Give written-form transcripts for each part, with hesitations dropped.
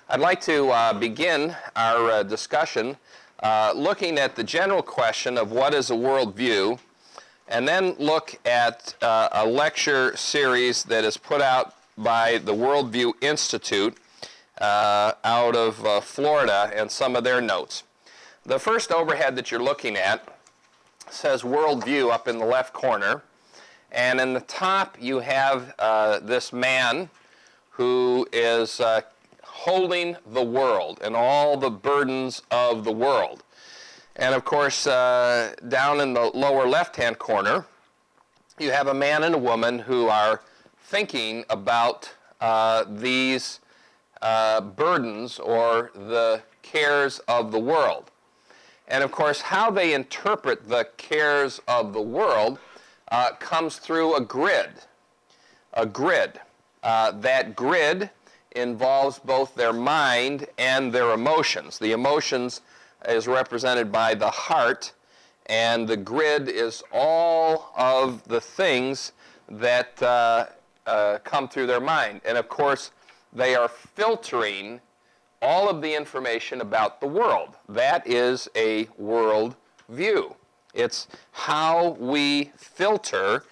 I'd like to begin our discussion looking at the general question of what is a worldview, and then look at a lecture series that is put out by the Worldview Institute out of Florida and some of their notes. The first overhead that you're looking at says worldview up in the left corner, and in the top you have this man who is holding the world and all the burdens of the world. And of course, down in the lower left-hand corner, you have a man and a woman who are thinking about these burdens or the cares of the world. And of course, how they interpret the cares of the world comes through a grid. That grid involves both their mind and their emotions. The emotions is represented by the heart, and the grid is all of the things that come through their mind. And of course, they are filtering all of the information about the world. That is a world view. It's how we filter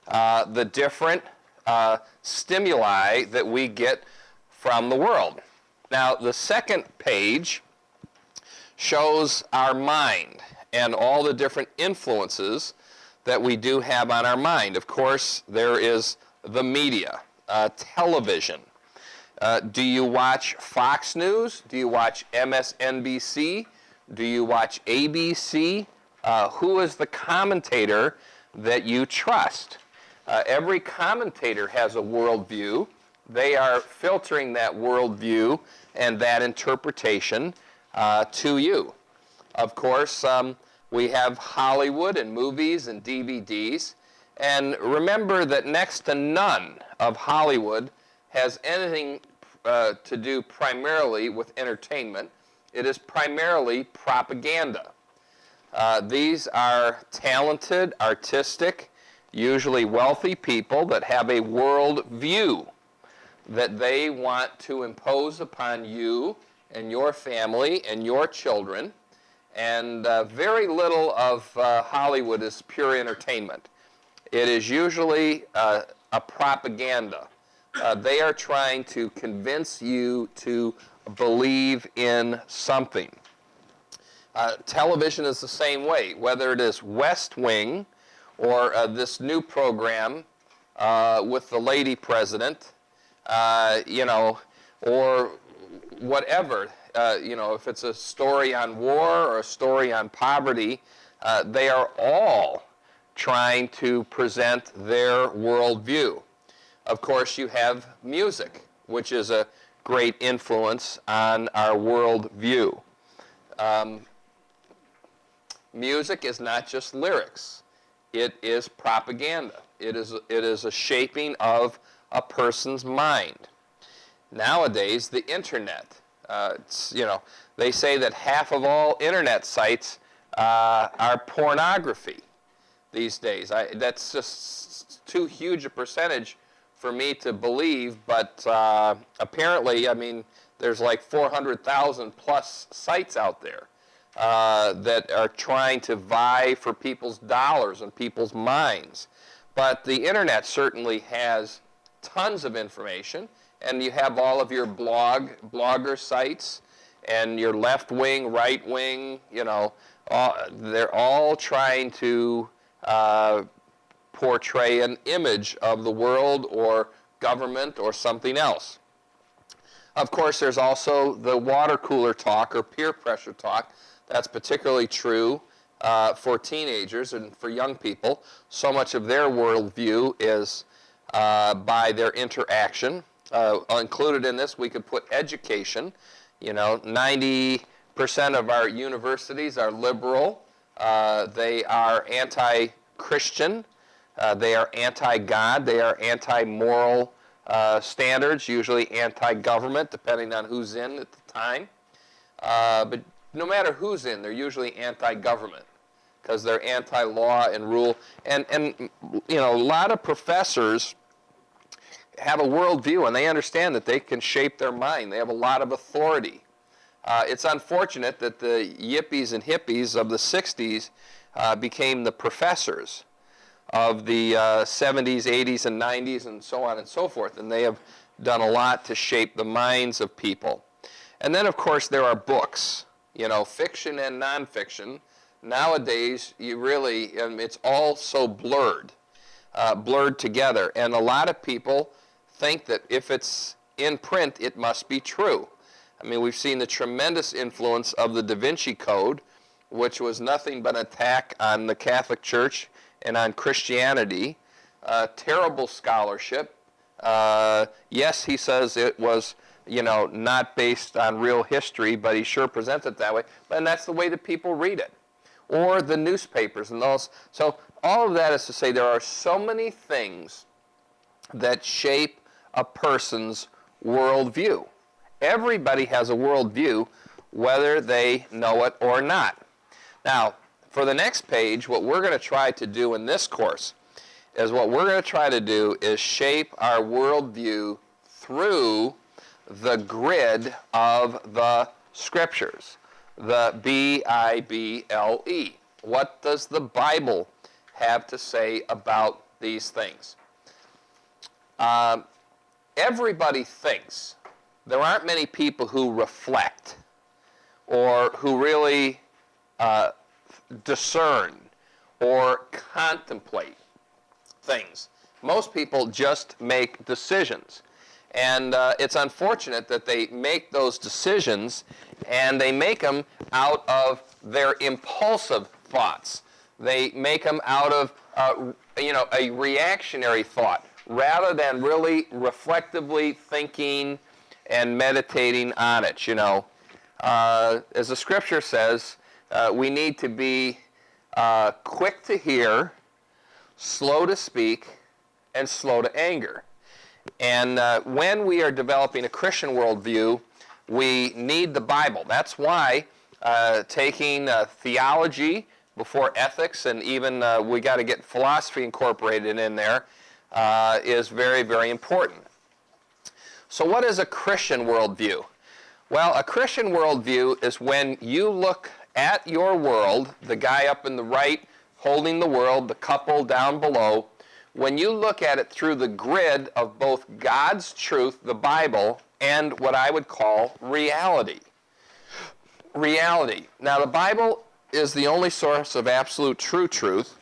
the different stimuli that we get from the world. Now, the second page shows our mind and all the different influences that we do have on our mind. Of course, there is the media, television. Do you watch Fox News? Do you watch MSNBC? Do you watch ABC? Who is the commentator that you trust? Every commentator has a worldview. They are filtering that worldview and that interpretation to you. Of course, we have Hollywood and movies and DVDs. And remember that next to none of Hollywood has anything to do primarily with entertainment. It is primarily propaganda. These are talented, artistic, usually wealthy people that have a world view that they want to impose upon you and your family and your children. And very little of Hollywood is pure entertainment. It is usually a propaganda. They are trying to convince you to believe in something. Television is the same way, whether it is West Wing or this new program with the lady president, or whatever. If it's a story on war or a story on poverty, they are all trying to present their worldview. Of course, you have music, which is a great influence on our worldview. Music is not just lyrics. It is propaganda. It is a shaping of a person's mind. Nowadays, the internet, they say that half of all internet sites are pornography these days. That's just too huge a percentage for me to believe, but apparently, there's like 400,000 plus sites out there that are trying to vie for people's dollars and people's minds. But the internet certainly has tons of information, and you have all of your blogger sites and your left wing, right wing, they're all trying to portray an image of the world or government or something else. Of course, there's also the water cooler talk or peer pressure talk. That's particularly true for teenagers and for young people. So much of their worldview is by their interaction. Included in this, we could put education. 90% of our universities are liberal. They are anti-Christian. They are anti-God. They are anti-moral standards, usually anti-government, depending on who's in at the time. But no matter who's in, they're usually anti-government because they're anti-law and rule. And a lot of professors have a worldview, and they understand that they can shape their mind. They have a lot of authority. It's unfortunate that the yippies and hippies of the 60s became the professors of the 70s, 80s, and 90s, and so on and so forth. And they have done a lot to shape the minds of people. And then, of course, there are books, fiction and nonfiction. Nowadays, it's all so blurred together. And a lot of people think that if it's in print, it must be true. I mean, we've seen the tremendous influence of the Da Vinci Code, which was nothing but an attack on the Catholic Church and on Christianity. Terrible scholarship. Yes, he says it was, not based on real history, but he sure presents it that way. And that's the way that people read it. Or the newspapers and those. So all of that is to say there are so many things that shape a person's worldview. Everybody has a worldview, whether they know it or not. Now, for the next page, what we're going to try to do in this course is shape our worldview through the grid of the Scriptures, the B-I-B-L-E. What does the Bible have to say about these things? Everybody thinks. There aren't many people who reflect or who really discern or contemplate things. Most people just make decisions. And it's unfortunate that they make those decisions and they make them out of their impulsive thoughts. They make them out of a reactionary thought rather than really reflectively thinking and meditating on it. As the Scripture says, we need to be quick to hear, slow to speak, and slow to anger. And when we are developing a Christian worldview, we need the Bible. That's why taking theology before ethics, and even we got to get philosophy incorporated in there, is very, very important. So what is a Christian worldview? Well, a Christian worldview is when you look at your world, the guy up in the right holding the world, the couple down below, when you look at it through the grid of both God's truth, the Bible, and what I would call reality. Reality. Now, the Bible is the only source of absolute true truth,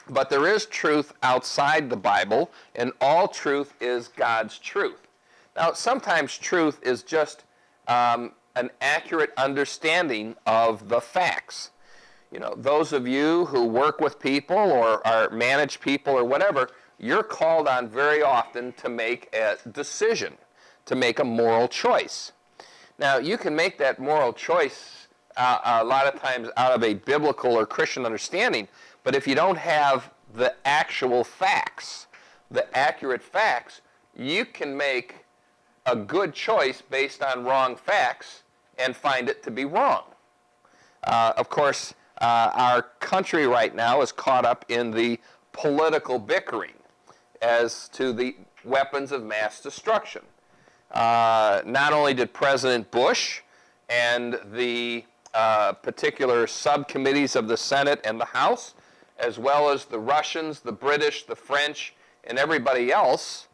but there is truth outside the Bible, and all truth is God's truth. Now, sometimes truth is just an accurate understanding of the facts. Those of you who work with people or manage people or whatever, you're called on very often to make a decision, to make a moral choice. Now, you can make that moral choice a lot of times out of a biblical or Christian understanding, but if you don't have the actual facts, the accurate facts, you can make a good choice based on wrong facts and find it to be wrong. Of course, our country right now is caught up in the political bickering as to the weapons of mass destruction. Not only did President Bush and the particular subcommittees of the Senate and the House, as well as the Russians, the British, the French, and everybody else,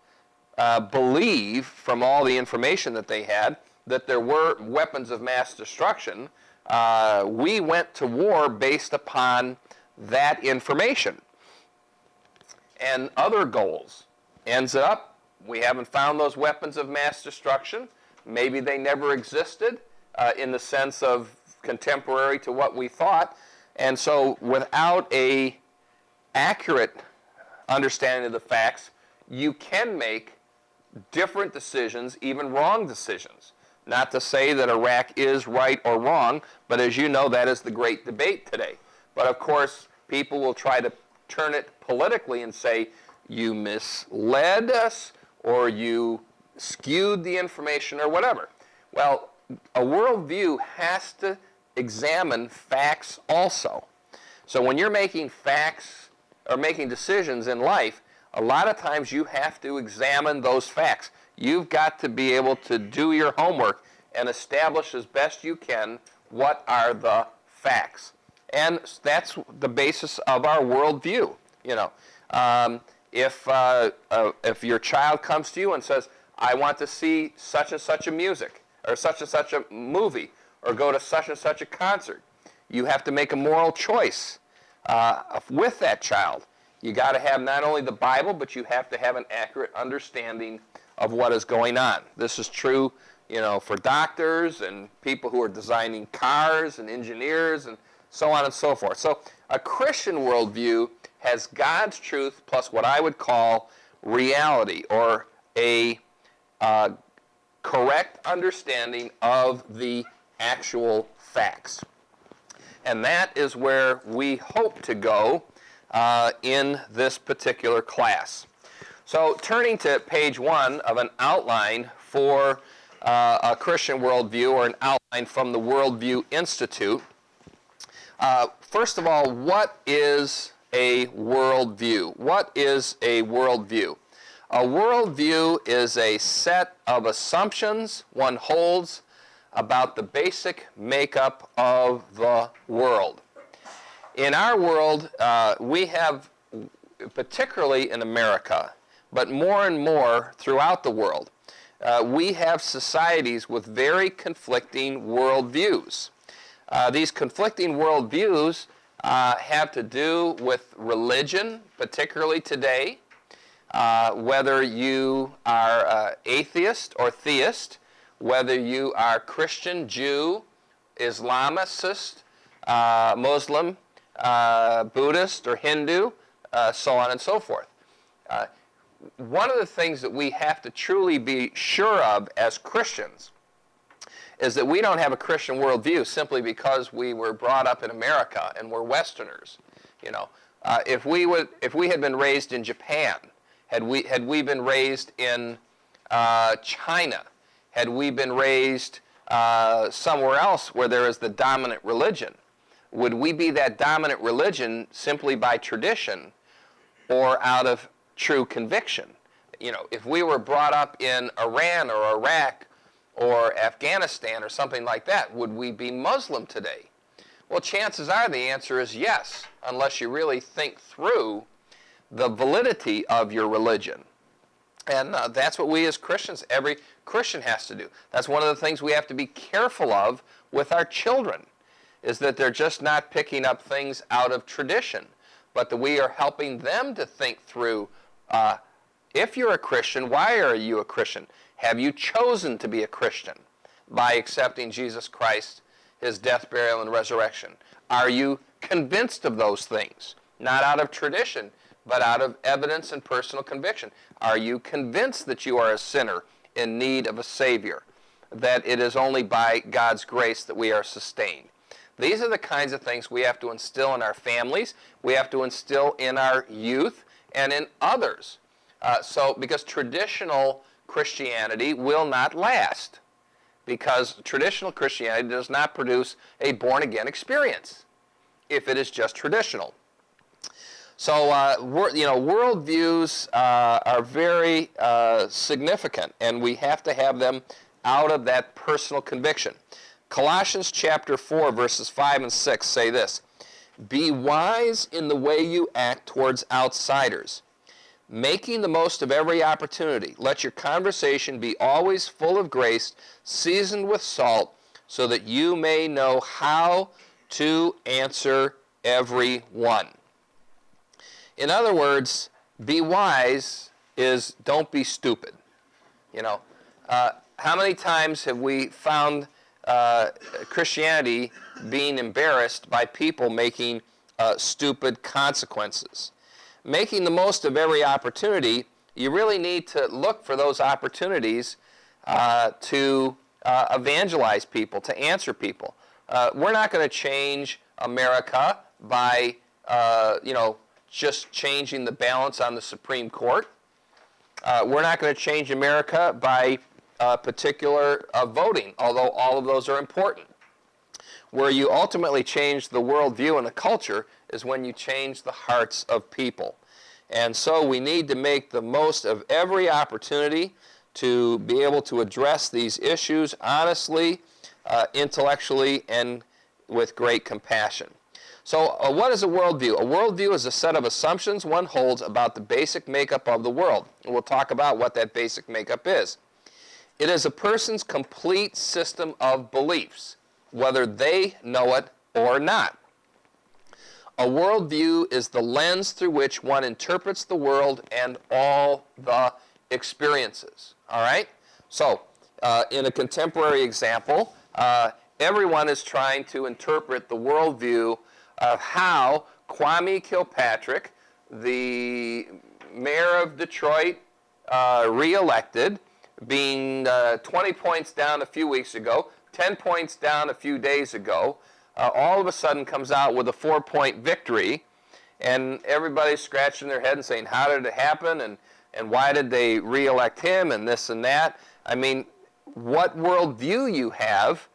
believe from all the information that they had that there were weapons of mass destruction. We went to war based upon that information and other goals. Ends up, we haven't found those weapons of mass destruction. Maybe they never existed in the sense of contemporary to what we thought. And so without a accurate understanding of the facts, you can make different decisions, even wrong decisions. Not to say that Iraq is right or wrong, but as you know, that is the great debate today. But of course, people will try to turn it politically and say, you misled us, or you skewed the information, or whatever. Well, a worldview has to examine facts also. So when you're making facts, or making decisions in life, a lot of times you have to examine those facts. You've got to be able to do your homework and establish as best you can what are the facts. And that's the basis of our worldview. You know, if your child comes to you and says, I want to see such and such a music, or such and such a movie, or go to such and such a concert, you have to make a moral choice with that child. You got to have not only the Bible, but you have to have an accurate understanding of what is going on. This is true, you know, for doctors and people who are designing cars and engineers and so on and so forth. So a Christian worldview has God's truth plus what I would call reality, or a correct understanding of the actual facts. And that is where we hope to go in this particular class. So turning to page 1 of an outline for a Christian worldview, or an outline from the Worldview Institute. First of all, what is a worldview? What is a worldview? A worldview is a set of assumptions one holds about the basic makeup of the world. In our world, we have, particularly in America, but more and more throughout the world, we have societies with very conflicting worldviews. These conflicting worldviews have to do with religion, particularly today, whether you are atheist or theist, whether you are Christian, Jew, Islamist, Muslim, Buddhist, or Hindu, so on and so forth. One of the things that we have to truly be sure of as Christians is that we don't have a Christian worldview simply because we were brought up in America and we're Westerners. You know, if we had been raised in Japan, had we been raised in China, had we been raised somewhere else where there is the dominant religion, would we be that dominant religion simply by tradition or out of true conviction? You know, if we were brought up in Iran or Iraq or Afghanistan or something like that, would we be Muslim today? Well, chances are the answer is yes, unless you really think through the validity of your religion. And that's what we as Christians, every Christian has to do. That's one of the things we have to be careful of with our children, is that they're just not picking up things out of tradition, but that we are helping them to think through, if you're a Christian, why are you a Christian? Have you chosen to be a Christian by accepting Jesus Christ, his death, burial, and resurrection? Are you convinced of those things? Not out of tradition, but out of evidence and personal conviction. Are you convinced that you are a sinner in need of a Savior, that it is only by God's grace that we are sustained? These are the kinds of things we have to instill in our families, we have to instill in our youth, and in others. Because traditional Christianity will not last, because traditional Christianity does not produce a born-again experience if it is just traditional. So, worldviews are very significant, and we have to have them out of that personal conviction. Colossians chapter 4, verses 5 and 6 say this: "Be wise in the way you act towards outsiders, making the most of every opportunity. Let your conversation be always full of grace, seasoned with salt, so that you may know how to answer everyone." In other words, be wise is don't be stupid. You know, how many times have we found Christianity being embarrassed by people making stupid consequences? Making the most of every opportunity, you really need to look for those opportunities to evangelize people, to answer people. We're not going to change America by, just changing the balance on the Supreme Court. We're not going to change America by particular voting, although all of those are important. Where you ultimately change the worldview and the culture is when you change the hearts of people. And so we need to make the most of every opportunity to be able to address these issues honestly, intellectually, and with great compassion. So what is a worldview? A worldview is a set of assumptions one holds about the basic makeup of the world. And we'll talk about what that basic makeup is. It is a person's complete system of beliefs, whether they know it or not. A worldview is the lens through which one interprets the world and all the experiences. All right? So, in a contemporary example, everyone is trying to interpret the worldview of how Kwame Kilpatrick, the mayor of Detroit, re-elected, being 20 points down a few weeks ago, 10 points down a few days ago, all of a sudden comes out with a 4-point victory, and everybody's scratching their head and saying, how did it happen, and why did they re-elect him, and this and that. I mean, what worldview you have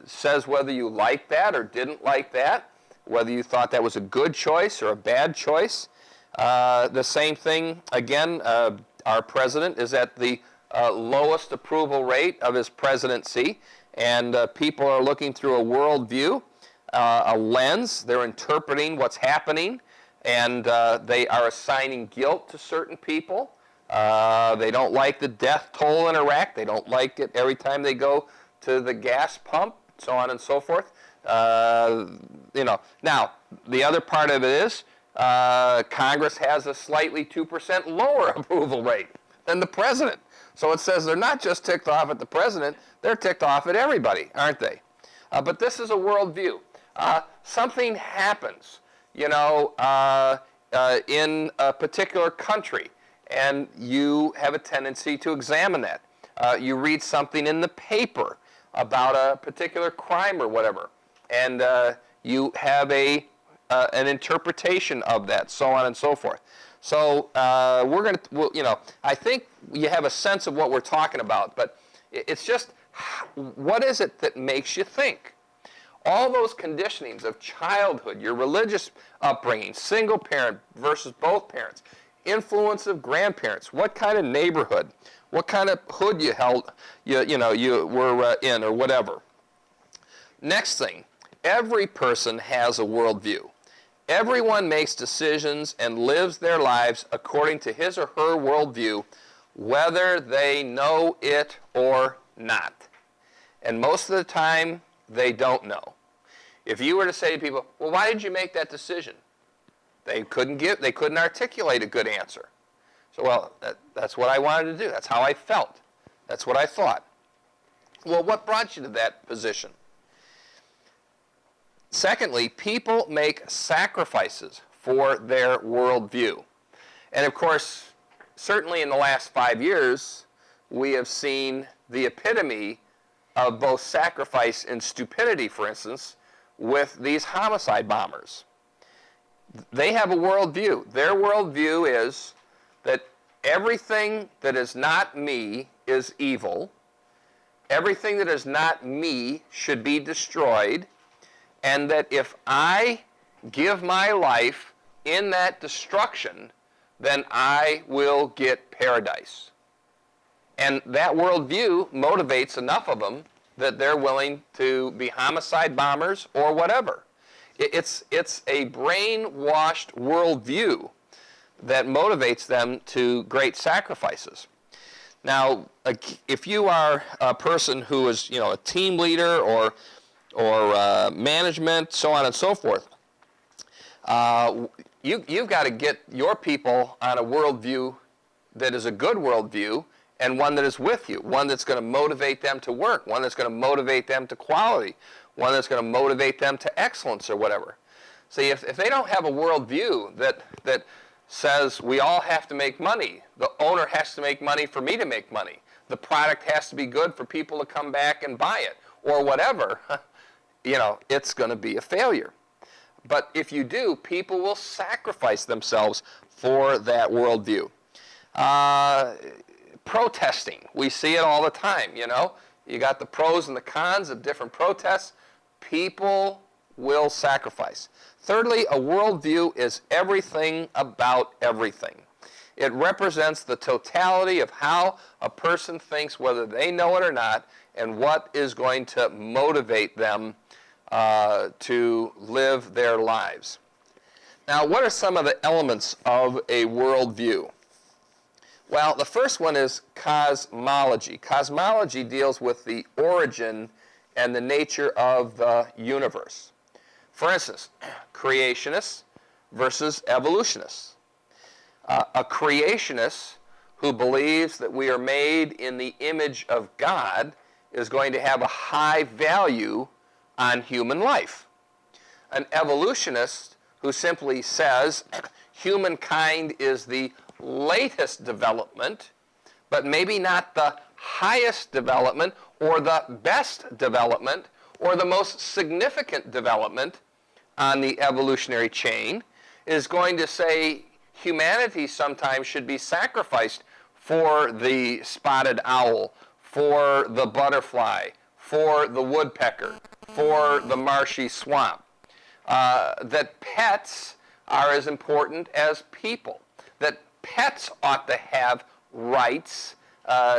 says whether you like that or didn't like that, whether you thought that was a good choice or a bad choice. The same thing, again, our president is at the lowest approval rate of his presidency, and people are looking through a worldview, a lens. They're interpreting what's happening, and they are assigning guilt to certain people. They don't like the death toll in Iraq. They don't like it every time they go to the gas pump, so on and so forth. Now, the other part of it is Congress has a slightly 2% lower approval rate than the president. So it says they're not just ticked off at the president, they're ticked off at everybody, aren't they? But this is a worldview. Something happens, in a particular country, and you have a tendency to examine that. You read something in the paper about a particular crime or whatever, and you have an interpretation of that, so on and so forth. So I think you have a sense of what we're talking about, but it's just, what is it that makes you think? All those conditionings of childhood, your religious upbringing, single parent versus both parents, influence of grandparents, what kind of neighborhood, what kind of hood you were in or whatever. Next thing, every person has a worldview. Everyone makes decisions and lives their lives according to his or her worldview, whether they know it or not. And most of the time, they don't know. If you were to say to people, well, why did you make that decision? They couldn't articulate a good answer. So, well, that's what I wanted to do. That's how I felt. That's what I thought. Well, what brought you to that position? Secondly, people make sacrifices for their worldview. And of course, certainly in the last 5 years, we have seen the epitome of both sacrifice and stupidity, for instance, with these homicide bombers. They have a worldview. Their worldview is that everything that is not me is evil. Everything that is not me should be destroyed. And that if I give my life in that destruction, then I will get paradise. And that worldview motivates enough of them that they're willing to be homicide bombers or whatever. It's a brainwashed worldview that motivates them to great sacrifices. Now, if you are a person who is, a team leader or management, so on and so forth, you've got to get your people on a worldview that is a good worldview and one that is with you, one that's going to motivate them to work, one that's going to motivate them to quality, one that's going to motivate them to excellence or whatever. See, if they don't have a worldview that says we all have to make money, the owner has to make money for me to make money, the product has to be good for people to come back and buy it, or whatever, it's going to be a failure. But if you do, people will sacrifice themselves for that worldview. Protesting, we see it all the time, You got the pros and the cons of different protests. People will sacrifice. Thirdly, a worldview is everything about everything. It represents the totality of how a person thinks, whether they know it or not, and what is going to motivate them to live their lives. Now, what are some of the elements of a worldview? Well, the first one is cosmology. Cosmology deals with the origin and the nature of the universe. For instance, creationists versus evolutionists. A creationist who believes that we are made in the image of God is going to have a high value on human life. An evolutionist who simply says humankind is the latest development, but maybe not the highest development or the best development or the most significant development on the evolutionary chain, is going to say humanity sometimes should be sacrificed for the spotted owl, for the butterfly, for the woodpecker, for the marshy swamp. That pets are as important as people. That pets ought to have rights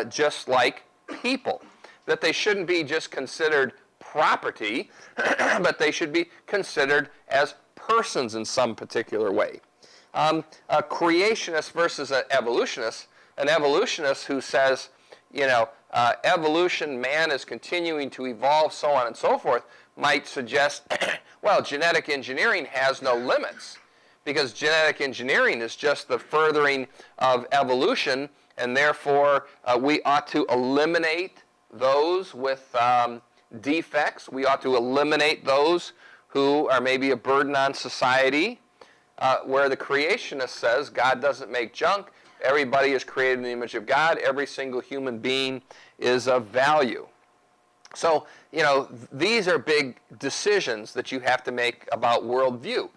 just like people. That they shouldn't be just considered property, but they should be considered as persons in some particular way. A creationist versus an evolutionist who says, evolution, man is continuing to evolve, so on and so forth, might suggest, well, genetic engineering has no limits, because genetic engineering is just the furthering of evolution, and therefore we ought to eliminate those with defects. We ought to eliminate those who are maybe a burden on society, where the creationist says God doesn't make junk. Everybody is created in the image of God. Every single human being is of value. So, these are big decisions that you have to make about worldview.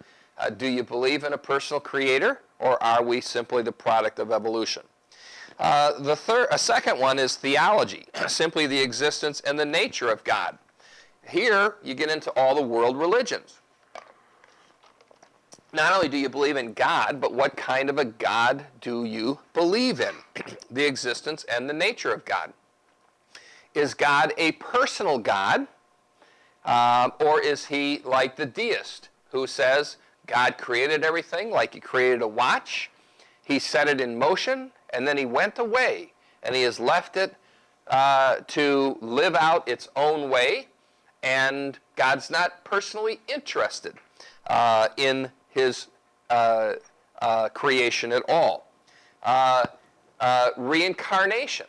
Do you believe in a personal creator, or are we simply the product of evolution? A second one is theology, simply the existence and the nature of God. Here, you get into all the world religions. Not only do you believe in God, but what kind of a God do you believe in? The existence and the nature of God. Is God a personal God, or is he like the deist who says God created everything like he created a watch, he set it in motion, and then he went away, and he has left it to live out its own way, and God's not personally interested in his creation at all. Reincarnation.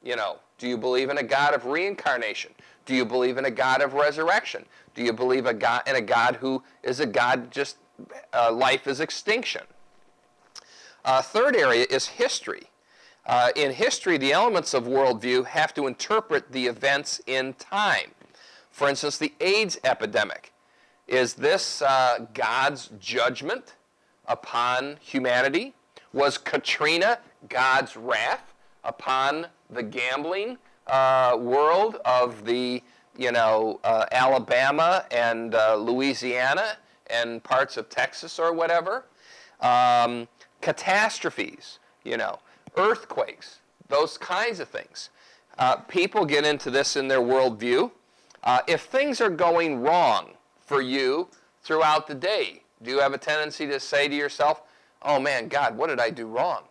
Do you believe in a God of reincarnation? Do you believe in a God of resurrection? Do you believe in a God who is a God just life is extinction? Third area is history. In history, the elements of worldview have to interpret the events in time. For instance, the AIDS epidemic. Is this God's judgment upon humanity? Was Katrina God's wrath upon the gambling world of the, Alabama and Louisiana and parts of Texas or whatever? Catastrophes, earthquakes, those kinds of things. People get into this in their worldview. If things are going wrong for you throughout the day, do you have a tendency to say to yourself, oh man, God, what did I do wrong?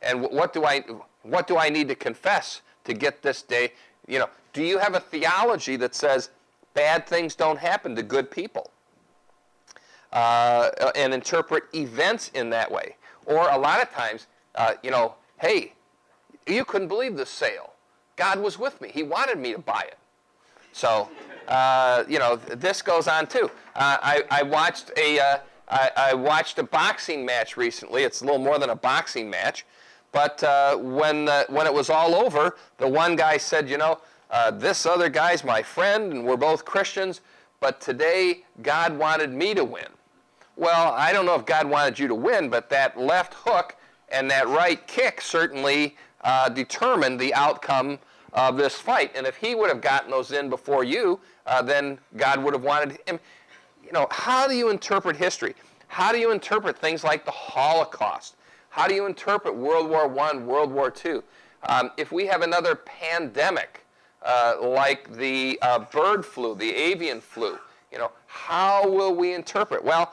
And what do I need to confess to get this day? Do you have a theology that says bad things don't happen to good people? And interpret events in that way. Or a lot of times, hey, you couldn't believe this sale. God was with me. He wanted me to buy it. So, this goes on too. I watched a boxing match recently. It's a little more than a boxing match. But when it was all over, the one guy said, this other guy's my friend, and we're both Christians, but today God wanted me to win. Well, I don't know if God wanted you to win, but that left hook and that right kick certainly determined the outcome of this fight. And if he would have gotten those in before you, then God would have wanted him. how do you interpret history? How do you interpret things like the Holocaust? How do you interpret World War I, World War II? If we have another pandemic, like the bird flu, the avian flu, how will we interpret? Well,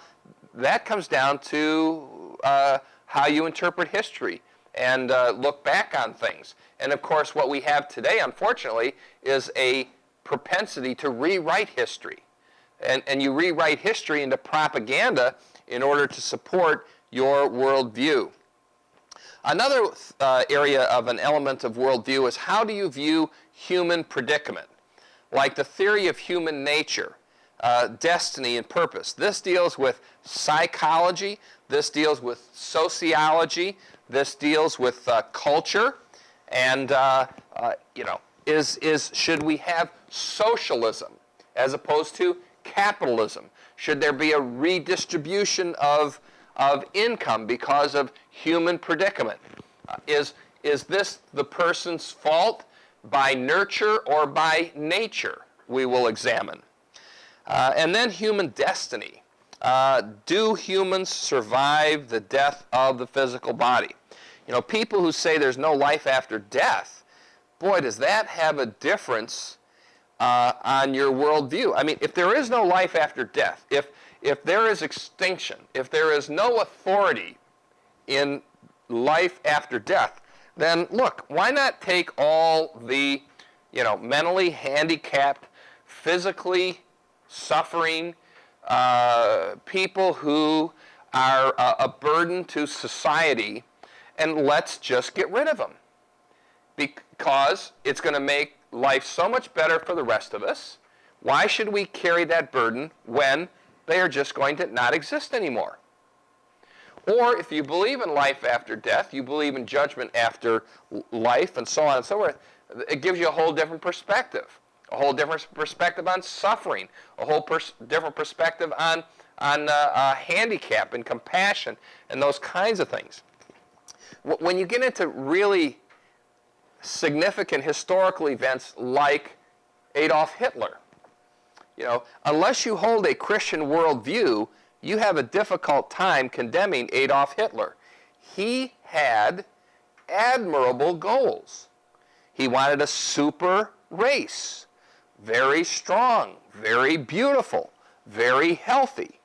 that comes down to how you interpret history and look back on things. And of course, what we have today, unfortunately, is a propensity to rewrite history. And you rewrite history into propaganda in order to support your worldview. Another area of an element of worldview is how do you view human predicament, like the theory of human nature, destiny and purpose. This deals with psychology, this deals with sociology, this deals with culture, and should we have socialism as opposed to capitalism? Should there be a redistribution of income because of human predicament? Is this the person's fault by nurture or by nature? We will examine. And then human destiny. Do humans survive the death of the physical body? People who say there's no life after death, boy, does that have a difference on your worldview. I mean, if there is no life after death, if there is extinction, if there is no authority in life after death, then look, why not take all the, mentally handicapped, physically suffering people who are a burden to society, and let's just get rid of them. Because it's going to make life so much better for the rest of us. Why should we carry that burden when they are just going to not exist anymore? Or if you believe in life after death, you believe in judgment after life, and so on and so forth, it gives you a whole different perspective. A whole different perspective on suffering. A whole different perspective on handicap and compassion and those kinds of things. When you get into really significant historical events like Adolf Hitler, unless you hold a Christian worldview, you have a difficult time condemning Adolf Hitler. He had admirable goals. He wanted a super race, very strong, very beautiful, very healthy.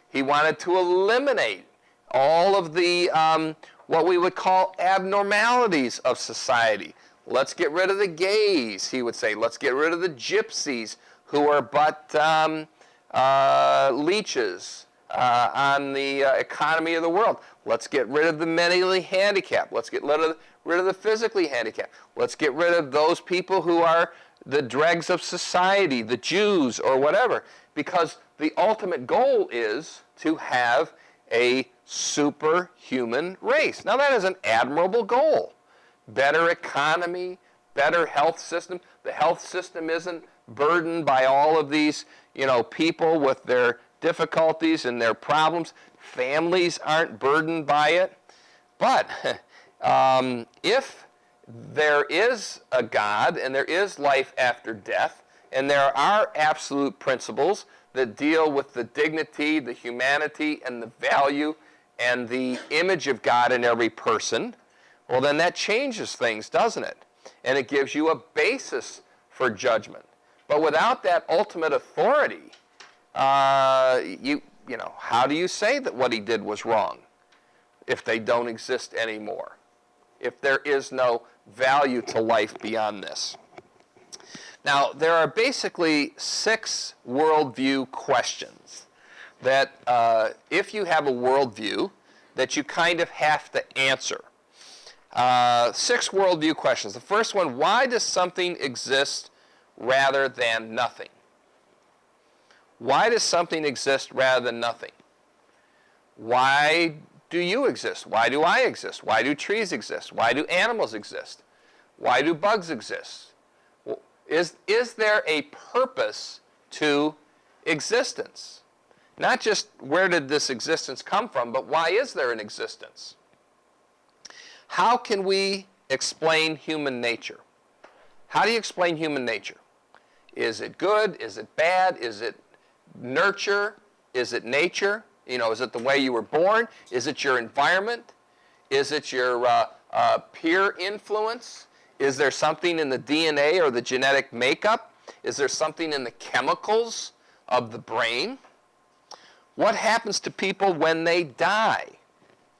He wanted to eliminate all of the what we would call abnormalities of society. Let's get rid of the gays, he would say. Let's get rid of the gypsies who are but leeches on the economy of the world. Let's get rid of the mentally handicapped. Let's get rid of the physically handicapped. Let's get rid of those people who are the dregs of society, the Jews or whatever, because the ultimate goal is to have a superhuman race. Now that is an admirable goal. Better economy, better health system. The health system isn't burdened by all of these, people with their difficulties and their problems. Families aren't burdened by it. But if there is a God and there is life after death, and there are absolute principles that deal with the dignity, the humanity, and the value and the image of God in every person, well, then that changes things, doesn't it? And it gives you a basis for judgment. But without that ultimate authority, how do you say that what he did was wrong if they don't exist anymore? If there is no value to life beyond this? Now, there are basically 6 worldview questions that if you have a worldview that you kind of have to answer. 6 worldview questions. The first one, why does something exist rather than nothing? Why does something exist rather than nothing? Why do you exist? Why do I exist? Why do trees exist? Why do animals exist? Why do bugs exist? Is there a purpose to existence? Not just where did this existence come from, but why is there an existence? How can we explain human nature? How do you explain human nature? Is it good? Is it bad? Is it nurture? Is it nature? Is it the way you were born? Is it your environment? Is it your peer influence? Is there something in the DNA or the genetic makeup? Is there something in the chemicals of the brain? What happens to people when they die?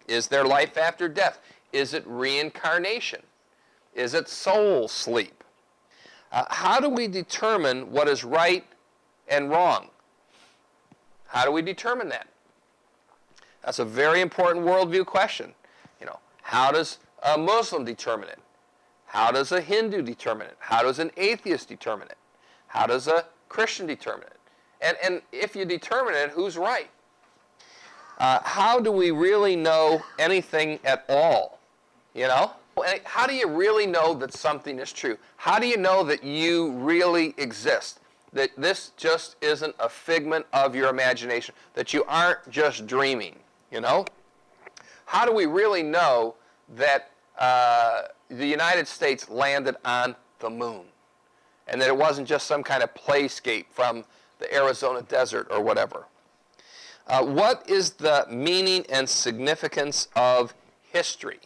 Is there life after death? Is it reincarnation? Is it soul sleep? How do we determine what is right and wrong? How do we determine that? That's a very important worldview question. How does a Muslim determine it? How does a Hindu determine it? How does an atheist determine it? How does a Christian determine it? And if you determine it, who's right? How do we really know anything at all? How do you really know that something is true? How do you know that you really exist? That this just isn't a figment of your imagination? That you aren't just dreaming? How do we really know that the United States landed on the moon? And that it wasn't just some kind of playscape from the Arizona desert or whatever? What is the meaning and significance of history?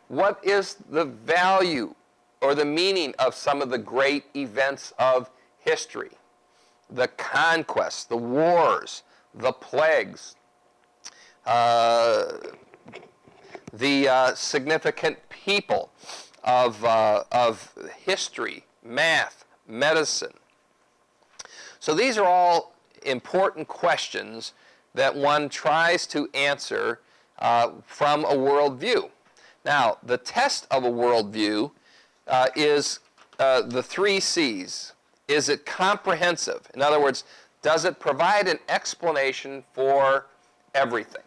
What is the value or the meaning of some of the great events of history? The conquests, the wars, the plagues, the significant people of history, math, medicine. So these are all important questions that one tries to answer from a worldview. Now, the test of a worldview is the 3 C's. Is it comprehensive? In other words, does it provide an explanation for everything?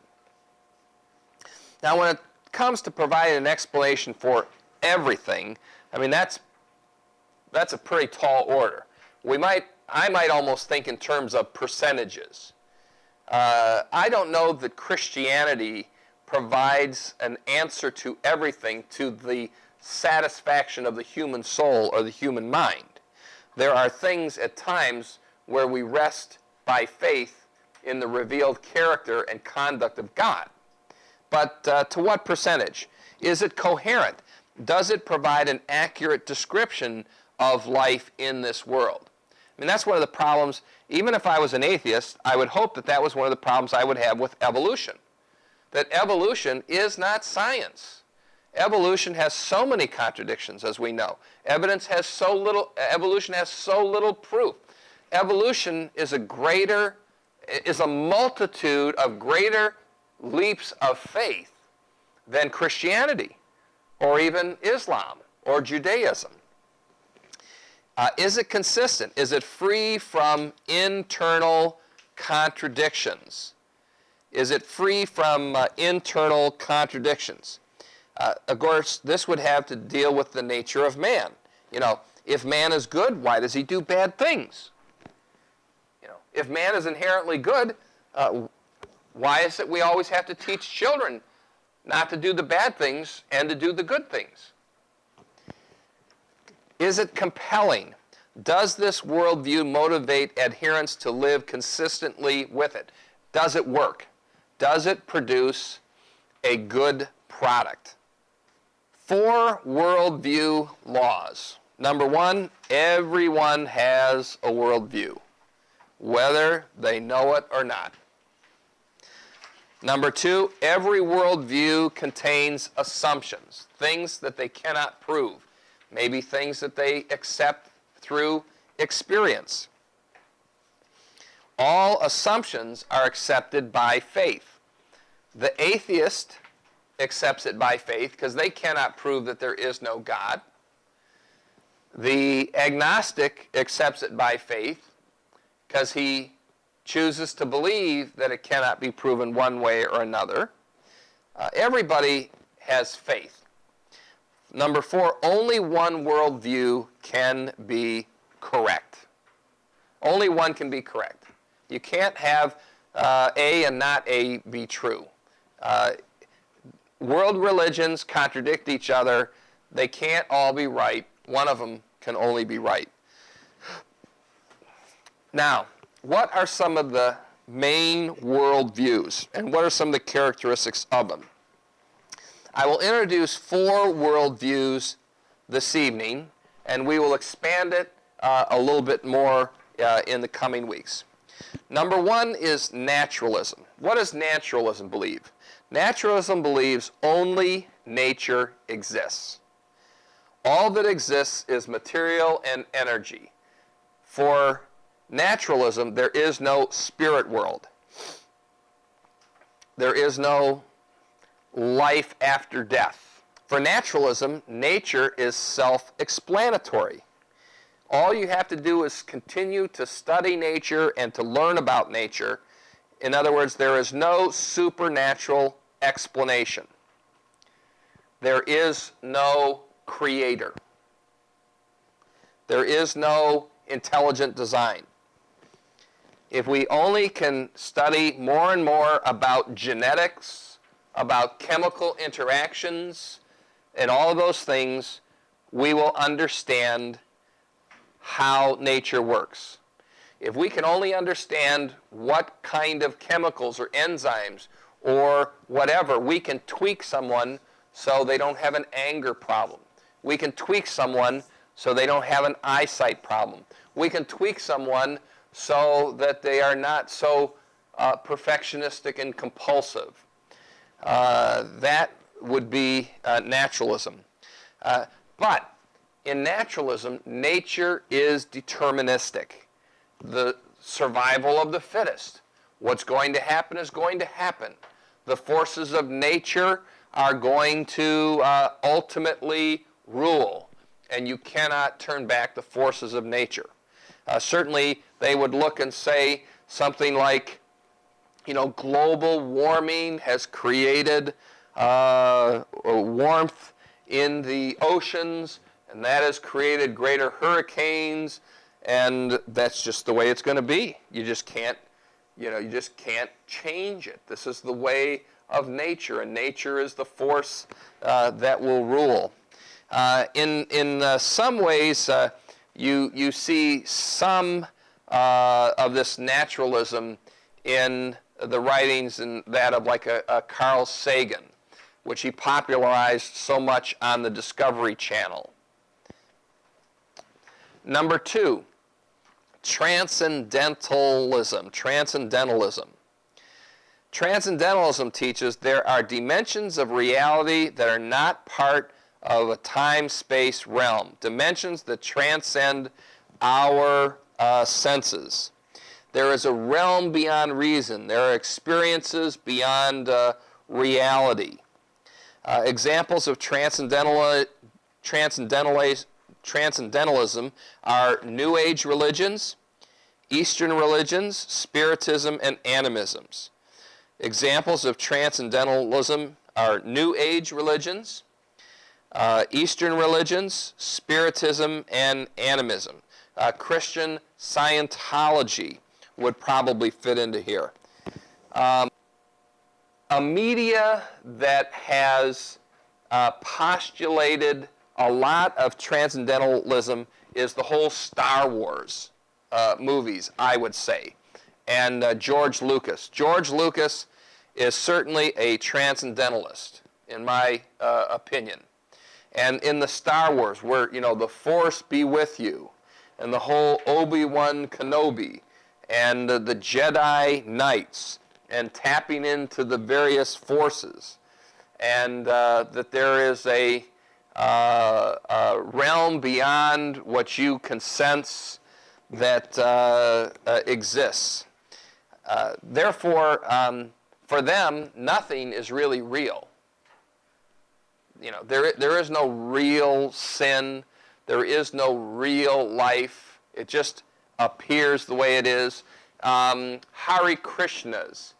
Now, when it comes to providing an explanation for everything, that's a pretty tall order. I might almost think in terms of percentages. I don't know that Christianity provides an answer to everything to the satisfaction of the human soul or the human mind. There are things at times where we rest by faith in the revealed character and conduct of God. But to what percentage? Is it coherent? Does it provide an accurate description of life in this world? That's one of the problems. Even if I was an atheist, I would hope that that was one of the problems I would have with evolution. That evolution is not science. Evolution has so many contradictions, as we know. Evolution has so little proof. Evolution is a multitude of greater leaps of faith than Christianity, or even Islam, or Judaism. Is it consistent? Is it free from internal contradictions? Is it free from internal contradictions? Of course, this would have to deal with the nature of man. If man is good, why does he do bad things? If man is inherently good, why is it we always have to teach children not to do the bad things and to do the good things? Is it compelling? Does this worldview motivate adherents to live consistently with it? Does it work? Does it produce a good product? 4 worldview laws. Number 1, everyone has a worldview, whether they know it or not. Number 2, every worldview contains assumptions, things that they cannot prove, maybe things that they accept through experience. All assumptions are accepted by faith. The atheist accepts it by faith because they cannot prove that there is no God. The agnostic accepts it by faith because he chooses to believe that it cannot be proven one way or another. Everybody has faith. Number 4, only one worldview can be correct. Only one can be correct. You can't have A and not A be true. World religions contradict each other. They can't all be right. One of them can only be right. Now, what are some of the main worldviews. And what are some of the characteristics of them? I will introduce 4 worldviews this evening, and we will expand it a little bit more in the coming weeks. Number 1 is naturalism. What does naturalism believe? Naturalism believes only nature exists. All that exists is material and energy. For naturalism, there is no spirit world. There is no life after death. For naturalism, nature is self-explanatory. All you have to do is continue to study nature and to learn about nature. In other words, there is no supernatural explanation. There is no creator. There is no intelligent design. If we only can study more and more about genetics, about chemical interactions, and all of those things, we will understand how nature works. If we can only understand what kind of chemicals or enzymes or whatever, we can tweak someone so they don't have an anger problem. We can tweak someone so they don't have an eyesight problem. We can tweak someone so that they are not so perfectionistic and compulsive. That would be naturalism. But in naturalism, nature is deterministic. The survival of the fittest. What's going to happen is going to happen. The forces of nature are going to ultimately rule, and you cannot turn back the forces of nature. Certainly, they would look and say something like, global warming has created warmth in the oceans, and that has created greater hurricanes, and that's just the way it's going to be. You just can't change it. This is the way of nature, and nature is the force that will rule. In some ways, you see some of this naturalism in the writings and that of like a Carl Sagan, which he popularized so much on the Discovery Channel. Number 2, Transcendentalism. Transcendentalism teaches there are dimensions of reality that are not part of a time-space realm, dimensions that transcend our senses. There is a realm beyond reason. There are experiences beyond reality. Examples of Transcendentalism are New Age religions, Eastern religions, Spiritism, and Animisms. Examples of Transcendentalism are New Age religions, Eastern religions, Spiritism, and Animism. Christian Scientology would probably fit into here. A media that has postulated a lot of Transcendentalism is the whole Star Wars movies, I would say, and George Lucas. George Lucas is certainly a Transcendentalist, in my opinion. And in the Star Wars, where, the Force be with you, and the whole Obi-Wan Kenobi, and the Jedi Knights, and tapping into the various forces, and that there is a realm beyond what you can sense that exists. Therefore, for them, nothing is really real. There is no real sin. There is no real life. It just appears the way it is. Hare Krishnas,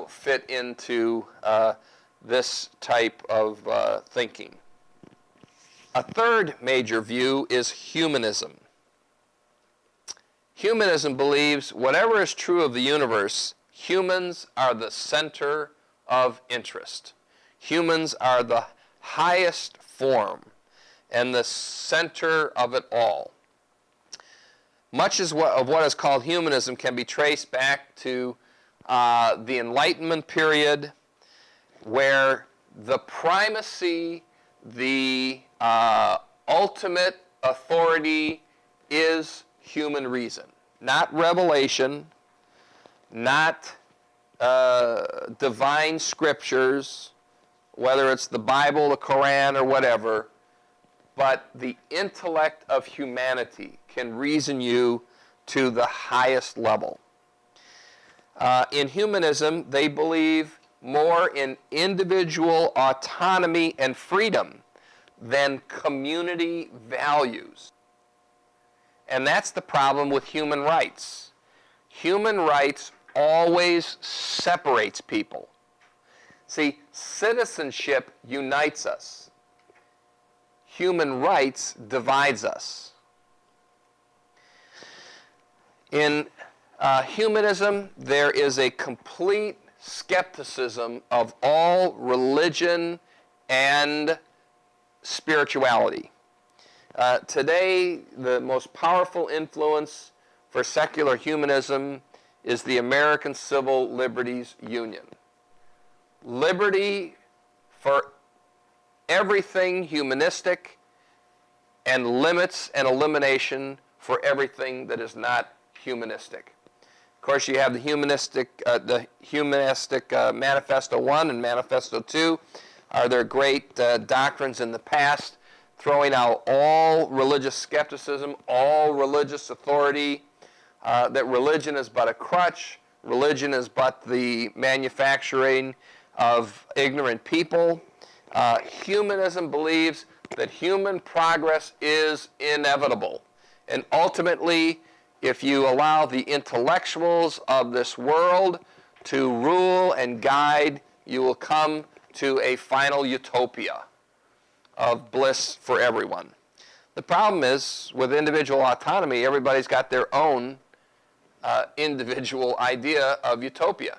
fit into this type of thinking. A third major view is humanism. Humanism believes whatever is true of the universe, humans are the center of interest. Humans are the highest form and the center of it all. Much of what is called humanism can be traced back to the Enlightenment period, where the primacy, the ultimate authority is human reason. Not revelation, not divine scriptures, whether it's the Bible, the Quran, or whatever, but the intellect of humanity can reason you to the highest level. In humanism, they believe more in individual autonomy and freedom than community values. And that's the problem with human rights. Human rights always separates people. See, citizenship unites us. Human rights divides us. In humanism, there is a complete skepticism of all religion and spirituality. Today, the most powerful influence for secular humanism is the American Civil Liberties Union. Liberty for everything humanistic, and limits and elimination for everything that is not humanistic. Of course, you have the humanistic Manifesto 1 and Manifesto 2 are their great doctrines in the past, throwing out all religious skepticism, all religious authority, that religion is but a crutch, religion is but the manufacturing of ignorant people. Humanism believes that human progress is inevitable. And ultimately, if you allow the intellectuals of this world to rule and guide, you will come to a final utopia of bliss for everyone. The problem is, with individual autonomy, everybody's got their own individual idea of utopia.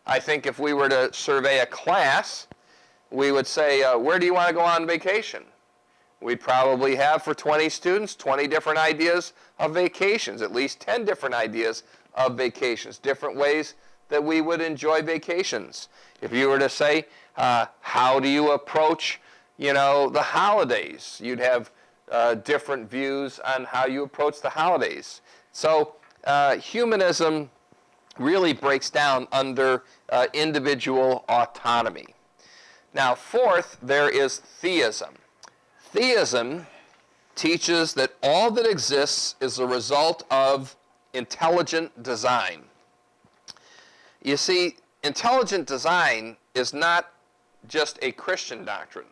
I think if we were to survey a class, we would say, where do you want to go on vacation? We'd probably have, for 20 students, 20 different ideas of vacations, at least 10 different ideas of vacations, different ways that we would enjoy vacations. If you were to say, how do you approach, the holidays? You'd have different views on how you approach the holidays. So humanism really breaks down under individual autonomy. Now, fourth, there is theism. Theism teaches that all that exists is a result of intelligent design. You see, intelligent design is not just a Christian doctrine.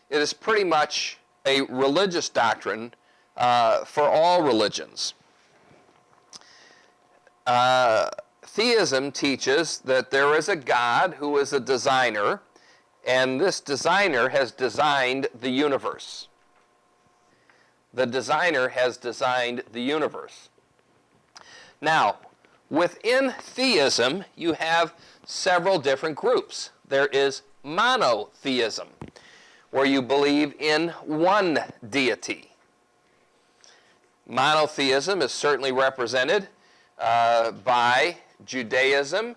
It is pretty much a religious doctrine for all religions. Theism teaches that there is a God who is a designer, and this designer has designed the universe. The designer has designed the universe. Now, within theism, you have several different groups. There is monotheism, where you believe in one deity. Monotheism is certainly represented by Judaism,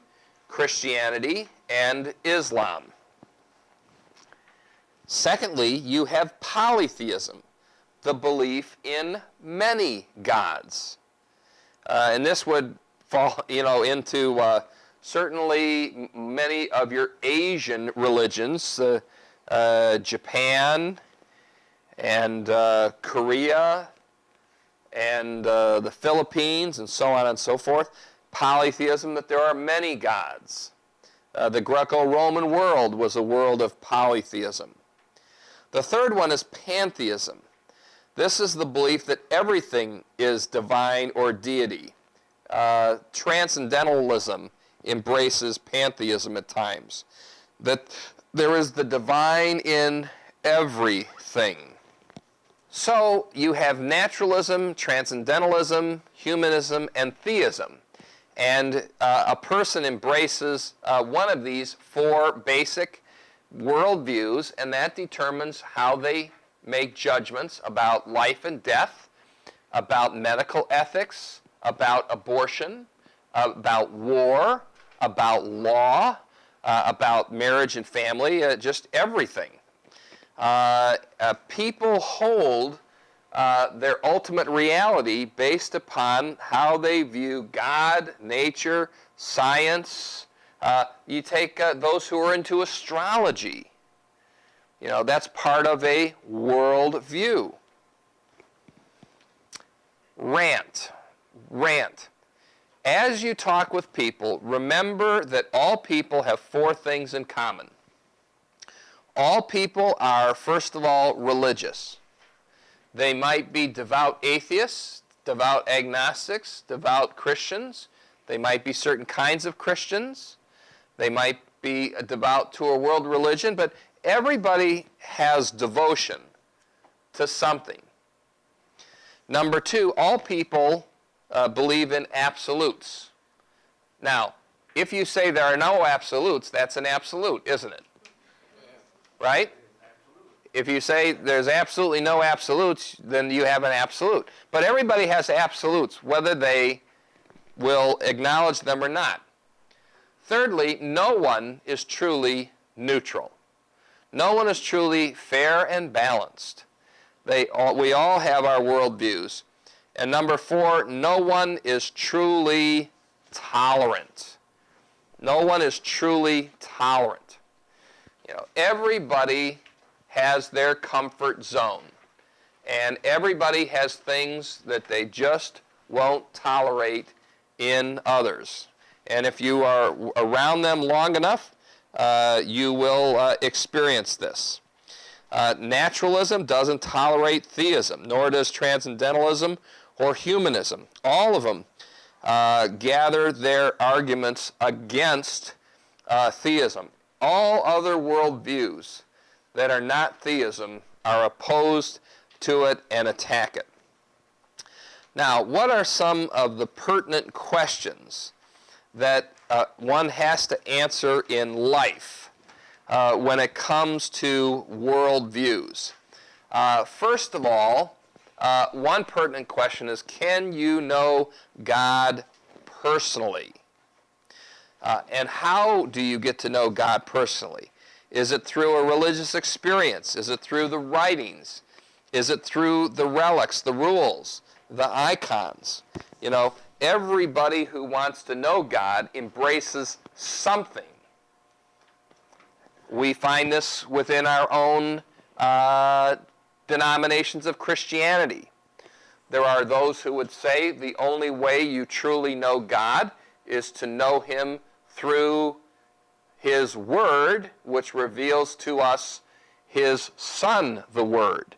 Christianity, and Islam. Secondly, you have polytheism, the belief in many gods. And this would fall, into certainly many of your Asian religions, Japan and Korea and the Philippines and so on and so forth. Polytheism, that there are many gods. The Greco-Roman world was a world of polytheism. The third one is pantheism. This is the belief that everything is divine or deity. Transcendentalism embraces pantheism at times. That there is the divine in everything. So you have naturalism, transcendentalism, humanism, and theism. And a person embraces one of these four basic worldviews, and that determines how they make judgments about life and death, about medical ethics, about abortion, about war, about law, about marriage and family, just everything. People hold their ultimate reality based upon how they view God, nature, science. You take those who are into astrology. You know, that's part of a worldview. Rant. As you talk with people, remember that all people have four things in common. All people are, first of all, religious. They might be devout atheists, devout agnostics, devout Christians. They might be certain kinds of Christians. They might be devout to a world religion, but everybody has devotion to something. Number two, all people believe in absolutes. Now, if you say there are no absolutes, that's an absolute, isn't it? Right? If you say there's absolutely no absolutes, then you have an absolute. But everybody has absolutes, whether they will acknowledge them or not. Thirdly, no one is truly neutral. No one is truly fair and balanced. We all have our worldviews. And number four, no one is truly tolerant. No one is truly tolerant. You know, everybody has their comfort zone. And everybody has things that they just won't tolerate in others. And if you are around them long enough, you will experience this. Naturalism doesn't tolerate theism, nor does Transcendentalism or Humanism. All of them gather their arguments against theism. All other worldviews that are not theism are opposed to it and attack it. Now, what are some of the pertinent questions that one has to answer in life when it comes to worldviews? First of all, one pertinent question is, can you know God personally? And how do you get to know God personally? Is it through a religious experience? Is it through the writings? Is it through the relics, the rules, the icons? You know, everybody who wants to know God embraces something. We find this within our own denominations of Christianity. There are those who would say the only way you truly know God is to know Him through His Word, which reveals to us His Son, the Word.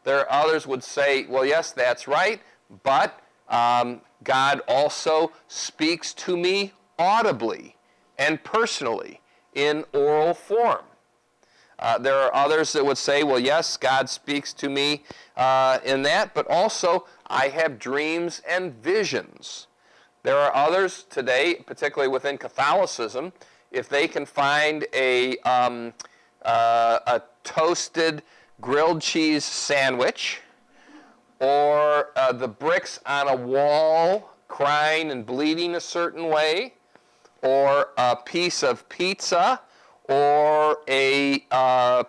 There are others would say, well, yes, that's right, but God also speaks to me audibly and personally in oral form. There are others that would say, well, yes, God speaks to me in that, but also I have dreams and visions. There are others today, particularly within Catholicism, if they can find a toasted grilled cheese sandwich or the bricks on a wall crying and bleeding a certain way, or a piece of pizza, or a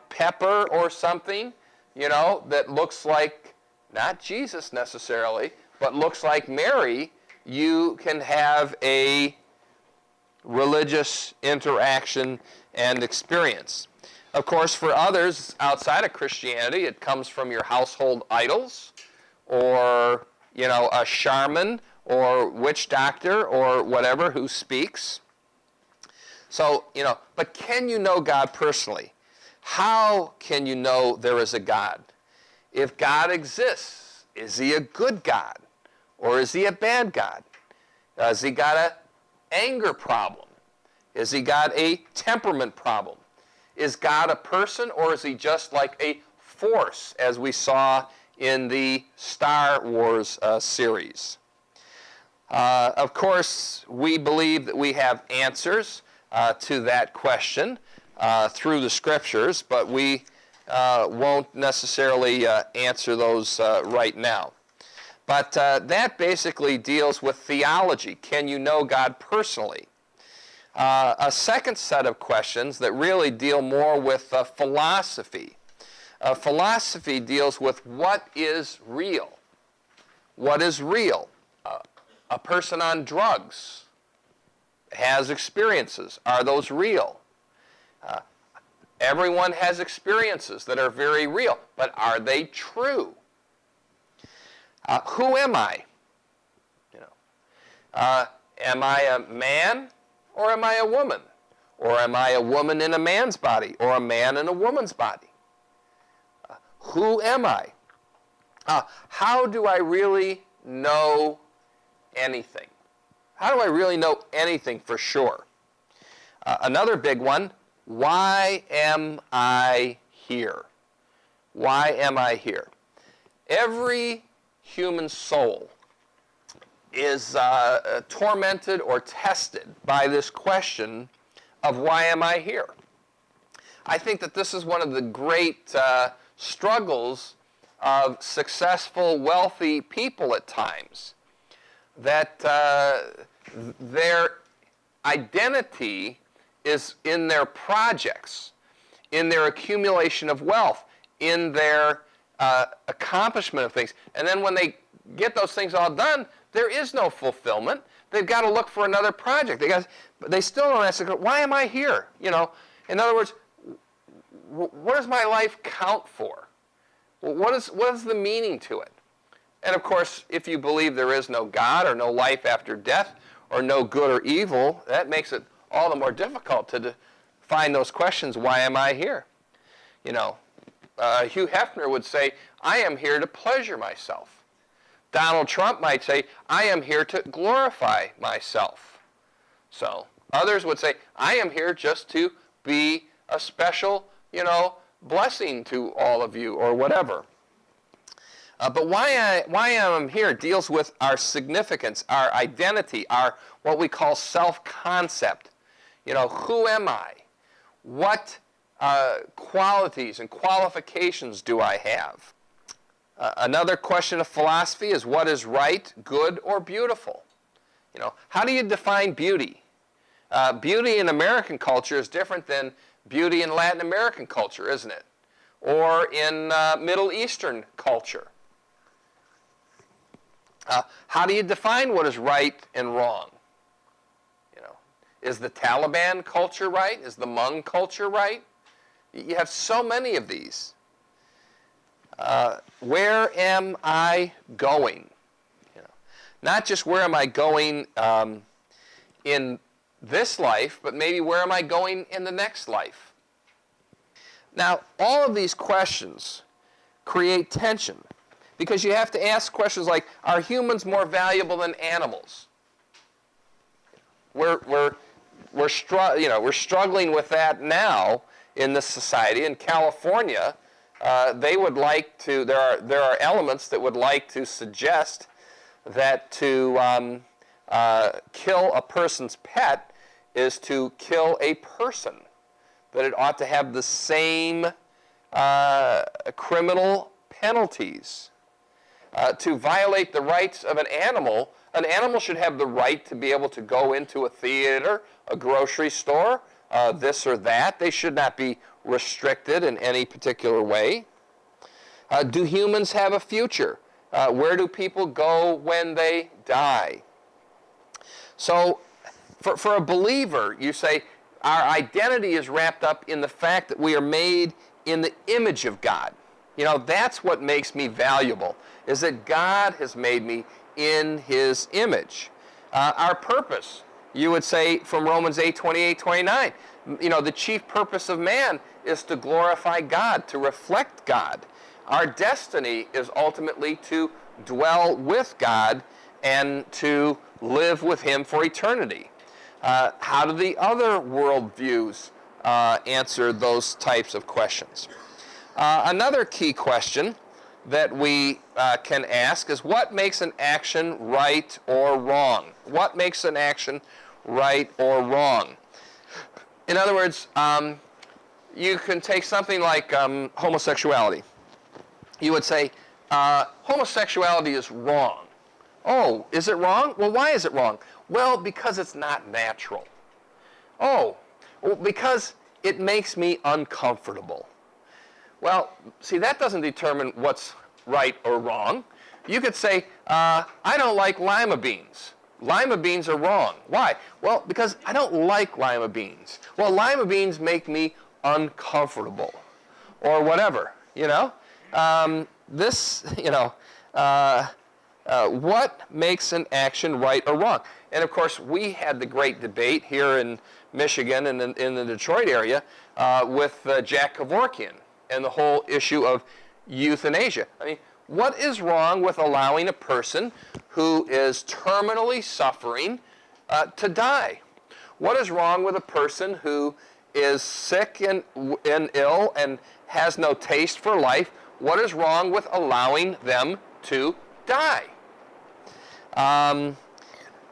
pepper or something, you know, that looks like, not Jesus necessarily, but looks like Mary, you can have a religious interaction and experience. Of course, for others outside of Christianity, it comes from your household idols, or, you know, a shaman or witch doctor or whatever who speaks. So, you know, but can you know God personally? How can you know there is a God? If God exists, is He a good God? Or is He a bad God? Has He got an anger problem? Has He got a temperament problem? Is God a person, or is He just like a force, as we saw in the Star Wars series? Of course, we believe that we have answers to that question through the Scriptures, but we won't necessarily answer those right now. But that basically deals with theology. Can you know God personally? A second set of questions that really deal more with philosophy. Philosophy deals with what is real. What is real? A person on drugs has experiences. Are those real? Everyone has experiences that are very real, but are they true? Who am I? Am I a man or am I a woman? Or am I a woman in a man's body or a man in a woman's body? Who am I? How do I really know anything? How do I really know anything for sure? Another big one, why am I here? Why am I here? Every human soul is tormented or tested by this question of why am I here? I think that this is one of the great struggles of successful, wealthy people at times, that their identity is in their projects, in their accumulation of wealth, in their accomplishment of things. And then when they get those things all done, there is no fulfillment. They've got to look for another project. They still don't ask, why am I here? In other words, what does my life count for? What is the meaning to it? And of course, if you believe there is no God or no life after death or no good or evil, that makes it all the more difficult to find those questions, why am I here? Hugh Hefner would say, I am here to pleasure myself. Donald Trump might say, I am here to glorify myself. So others would say, I am here just to be a special, blessing to all of you or whatever. But why I am here deals with our significance, our identity, our what we call self-concept. Who am I? What qualities and qualifications do I have? Another question of philosophy is what is right, good, or beautiful? How do you define beauty? Beauty in American culture is different than beauty in Latin American culture, isn't it? Or in Middle Eastern culture. How do you define what is right and wrong? Is the Taliban culture right? Is the Hmong culture right? You have so many of these. Where am I going? Not just where am I going in this life, but maybe where am I going in the next life? Now, all of these questions create tension because you have to ask questions like, are humans more valuable than animals? We're struggling with that now in this society. In California, they would like to. There are elements that would like to suggest that to kill a person's pet is to kill a person. That it ought to have the same criminal penalties. To violate the rights of an animal should have the right to be able to go into a theater, a grocery store, this or that. They should not be restricted in any particular way. Do humans have a future? Where do people go when they die? So for a believer, you say, our identity is wrapped up in the fact that we are made in the image of God. That's what makes me valuable, is that God has made me in His image. Our purpose, you would say from Romans 8:28-29, the chief purpose of man is to glorify God, to reflect God. Our destiny is ultimately to dwell with God and to live with Him for eternity. How do the other worldviews answer those types of questions? Another key question that we can ask is what makes an action right or wrong? What makes an action right or wrong? In other words, you can take something like homosexuality. You would say, homosexuality is wrong. Oh, is it wrong? Well, why is it wrong? Well, because it's not natural. Oh, well, because it makes me uncomfortable. Well, see, that doesn't determine what's right or wrong. You could say, I don't like lima beans. Lima beans are wrong. Why? Well, because I don't like lima beans. Well, lima beans make me uncomfortable, or whatever, you know. What makes an action right or wrong? And of course, we had the great debate here in Michigan and in the Detroit area with Jack Kevorkian and the whole issue of euthanasia. I mean, what is wrong with allowing a person who is terminally suffering to die? What is wrong with a person who is sick and ill and has no taste for life? What is wrong with allowing them to die?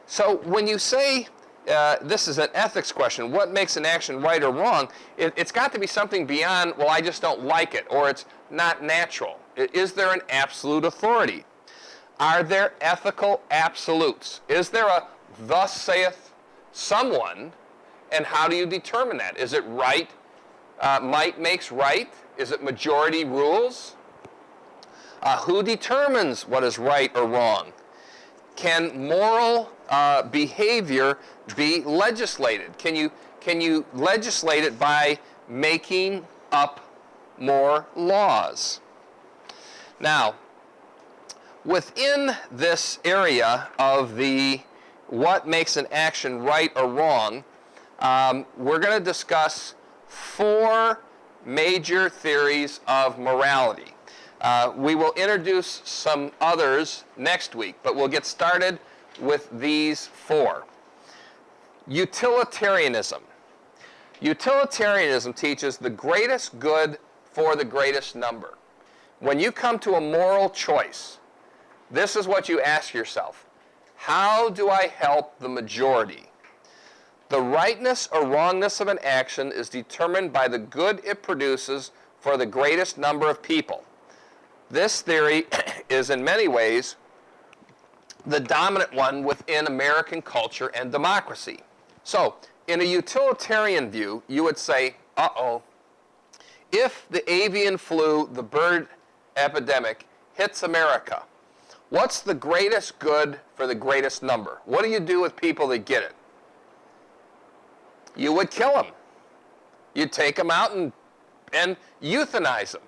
So when you say this is an ethics question, what makes an action right or wrong, it's got to be something beyond, well, I just don't like it, or it's not natural. Is there an absolute authority? Are there ethical absolutes? Is there a thus saith someone, and how do you determine that? Is it right? Might makes right? Is it majority rules? Who determines what is right or wrong? Can moral behavior be legislated? Can you legislate it by making up more laws? Now, within this area of the what makes an action right or wrong, we're going to discuss 4 major theories of morality. We will introduce some others next week, but we'll get started with these 4. Utilitarianism. Utilitarianism teaches the greatest good for the greatest number. When you come to a moral choice, this is what you ask yourself. How do I help the majority? The rightness or wrongness of an action is determined by the good it produces for the greatest number of people. This theory is in many ways the dominant one within American culture and democracy. So, in a utilitarian view, you would say, if the avian flu, the bird epidemic, hits America, what's the greatest good for the greatest number? What do you do with people that get it? You would kill them. You'd take them out and euthanize them.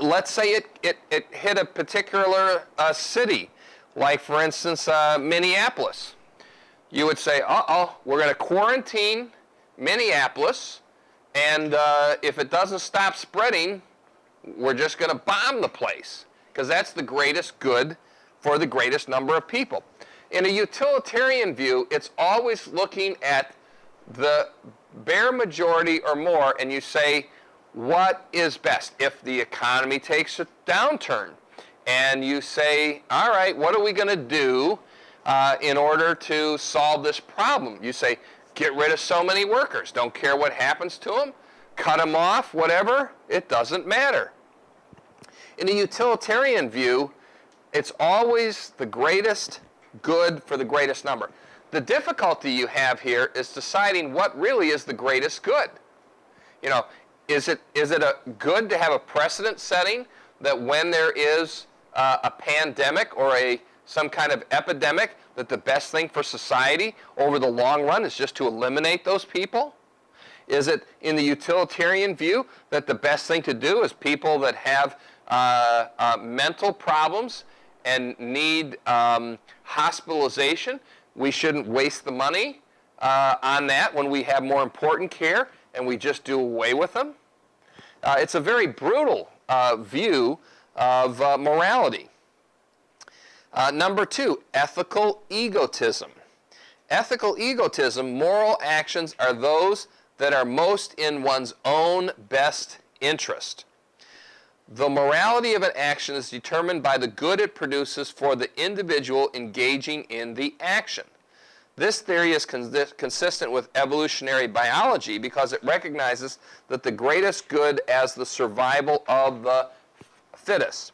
Let's say it hit a particular city, like, for instance, Minneapolis. You would say, we're going to quarantine Minneapolis, and if it doesn't stop spreading, we're just going to bomb the place, because that's the greatest good for the greatest number of people. In a utilitarian view, it's always looking at the bare majority or more, and you say, what is best? If the economy takes a downturn, and you say, all right, what are we going to do in order to solve this problem? You say, get rid of so many workers. Don't care what happens to them. Cut them off, whatever. It doesn't matter. In a utilitarian view, it's always the greatest good for the greatest number. The difficulty you have here is deciding what really is the greatest good. You know, is it a good to have a precedent setting that when there is a pandemic or some kind of epidemic, that the best thing for society over the long run is just to eliminate those people? Is it in the utilitarian view that the best thing to do is people that have mental problems and need hospitalization? We shouldn't waste the money on that when we have more important care, and we just do away with them. It's a very brutal view of morality. Number 2, ethical egotism. Ethical egotism, moral actions are those that are most in one's own best interest. The morality of an action is determined by the good it produces for the individual engaging in the action. This theory is consistent with evolutionary biology because it recognizes that the greatest good as the survival of the fittest.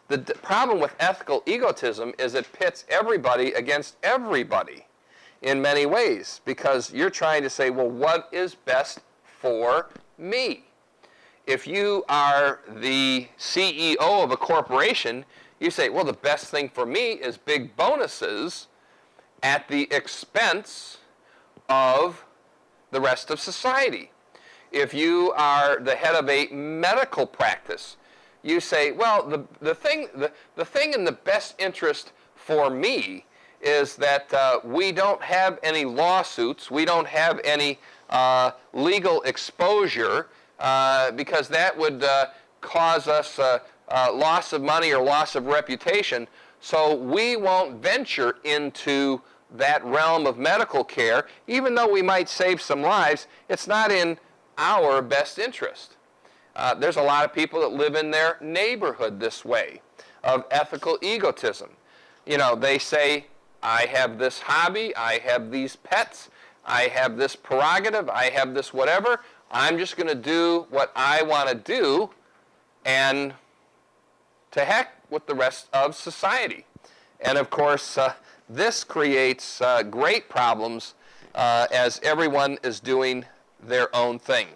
The problem with ethical egotism is it pits everybody against everybody. in many ways, because you're trying to say, well, what is best for me? If you are the CEO of a corporation, you say, well, the best thing for me is big bonuses at the expense of the rest of society. If you are the head of a medical practice, you say, well, the thing in the best interest for me is that we don't have any lawsuits, we don't have any legal exposure, because that would cause us loss of money or loss of reputation. So we won't venture into that realm of medical care. Even though we might save some lives, it's not in our best interest. There's a lot of people that live in their neighborhood this way, of ethical egotism. You know, they say, I have this hobby, I have these pets, I have this prerogative, I have this whatever. I'm just going to do what I want to do, and to heck with the rest of society. And of course, this creates great problems as everyone is doing their own thing.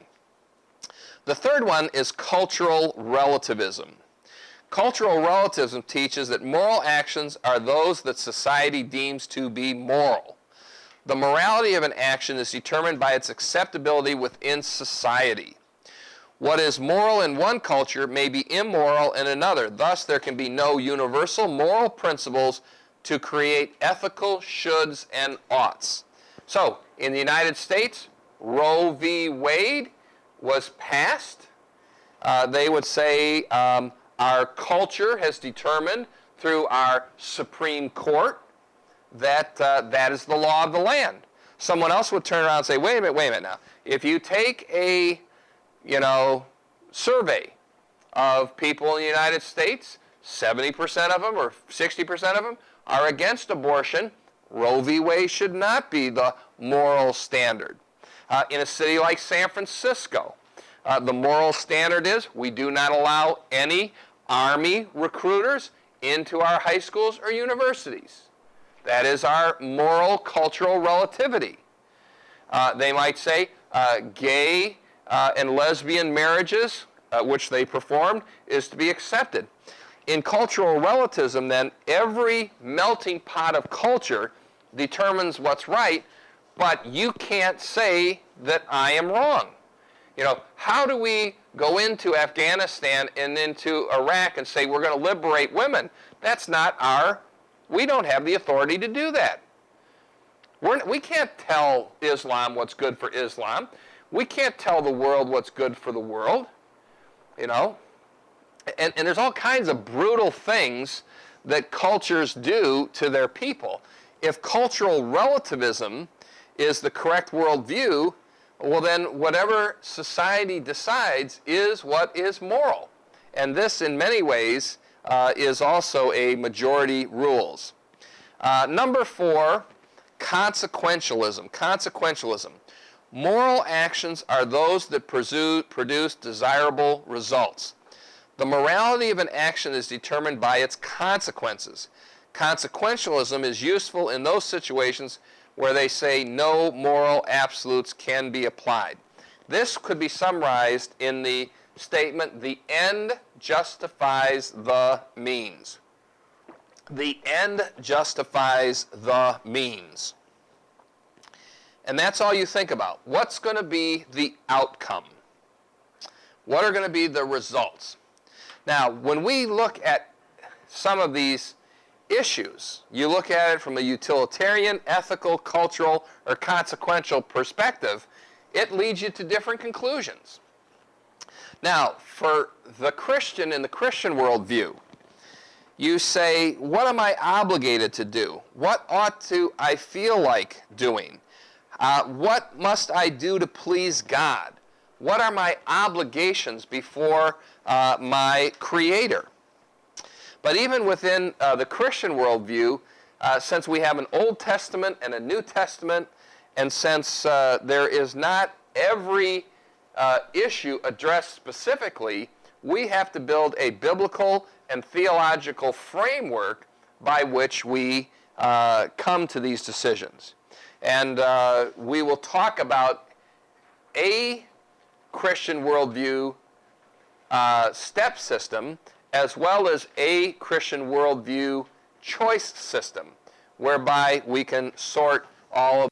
The third one is cultural relativism. Cultural relativism teaches that moral actions are those that society deems to be moral. The morality of an action is determined by its acceptability within society. What is moral in one culture may be immoral in another. Thus, there can be no universal moral principles to create ethical shoulds and oughts. So, in the United States, Roe v. Wade was passed. They would say our culture has determined through our Supreme Court that that is the law of the land. Someone else would turn around and say, wait a minute now. If you take a, survey of people in the United States, 70% of them or 60% of them are against abortion. Roe v. Wade should not be the moral standard. In a city like San Francisco, the moral standard is we do not allow any Army recruiters into our high schools or universities. That is our moral cultural relativity. They might say gay and lesbian marriages, which they performed, is to be accepted. In cultural relativism, then, every melting pot of culture determines what's right, but you can't say that I am wrong. How do we go into Afghanistan and into Iraq and say we're going to liberate women? That's not we don't have the authority to do that. We can't tell Islam what's good for Islam. We can't tell the world what's good for the world. And there's all kinds of brutal things that cultures do to their people. If cultural relativism is the correct worldview, well then whatever society decides is what is moral. And this in many ways is also a majority rules. Number 4, consequentialism. Consequentialism. Moral actions are those that produce desirable results. The morality of an action is determined by its consequences. Consequentialism is useful in those situations where they say no moral absolutes can be applied. This could be summarized in the statement, the end justifies the means. The end justifies the means. And that's all you think about. What's going to be the outcome? What are going to be the results? Now, when we look at some of these issues, you look at it from a utilitarian, ethical, cultural, or consequential perspective, it leads you to different conclusions. Now, for the Christian in the Christian worldview, you say, what am I obligated to do? What ought to I feel like doing? What must I do to please God? What are my obligations before my Creator? But even within the Christian worldview, since we have an Old Testament and a New Testament, and since there is not every issue addressed specifically, we have to build a biblical and theological framework by which we come to these decisions. And we will talk about a Christian worldview step system, as well as a Christian worldview choice system, whereby we can sort all of